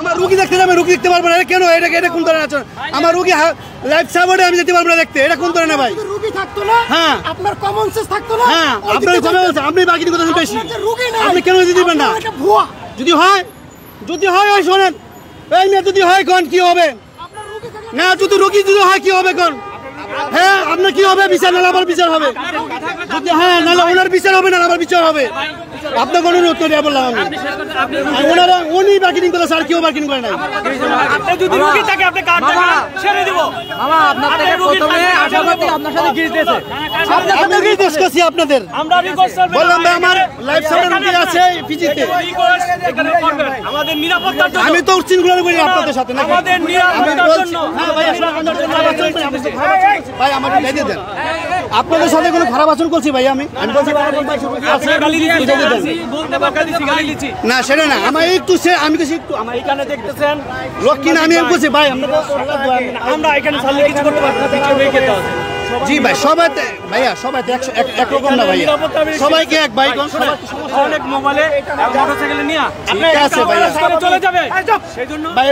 আমার রোগী দেখতে যাবে, রোগী দেখতে পারবো না, কেন? এটা কোন ধরনের আচরণ? আমার রোগী লাইফ সাপোর্টে আমি যেতে পারবো না দেখতে, এটা কোন ধরনের ভাই? রোগী থাকতো না, হ্যাঁ আপনার কমন সেন্স থাকতো না, হ্যাঁ আপনার কমন সেন্স, আপনি বাকি কথা বেশি, আপনি কেন যেতে দিবেন না? ভুয়া যদি হয় ওই শোনেন, এই মেয়ে যদি হয় কোন কি হবে না, যদি রোগী যদি হয় কি হবে কোন? হ্যাঁ আপনার কি হবে? বিচার না আবার বিচার হবে, যদি হ্যাঁ নাহলে ওনার বিচার হবে না আবার বিচার হবে। আপনার কোনো উত্তর দিয়ে বললাম আমি, ওনারা উনি বার্গেনিং করে স্যার, কেউ বার্গেনিং করে নাই। আপনি যদি রোগী থাকে আপনি কার্ড ছেড়ে দিব মামা, আপনার থেকে প্রথমে আশাবাদী আপনার সাথে গিজ দিয়েছে, আপনাদের রিকোয়েস্ট করছি আপনাদের, আমরা রিকোয়েস্ট করব, বললাম ভাই আমার লাইফ সাপোর্ট রোগী আছে পিজিতে, রিকোয়েস্ট এখানে করবেন আমাদের নিরাপত্তার জন্য। আমি তো উচ্চিনগুলো করি আপনাদের সাথে নাকি? আমাদের নিরাপত্তার জন্য। হ্যাঁ ভাই ভাই আমাকে গাইতে দেন, আপনাদের সাথে কোনো খারাপ আচরণ করছি ভাই? আমি বলছি আপনি গালি দিয়েছি, বলতে পারছি গালি দিয়েছি না, সেটা না, আমার একটু আমি কিছু একটু আমার এখানে দেখতেছেন লক্ষ্মী না, আমি বলছি ভাই আমরা এখানে ছাড়লে কিছু করতে পারছি না, পিছিয়ে হয়ে যেতে হবে। জি ভাই সবাই ভাইয়া সবাই তো একরকম না ভাইয়া, সবাইকে এক ভাই অনেক মোবাইলে মোটরসাইকেলে নিয়ে ঠিক আছে ভাইয়া চলে যাবে সেই জন্য ভাই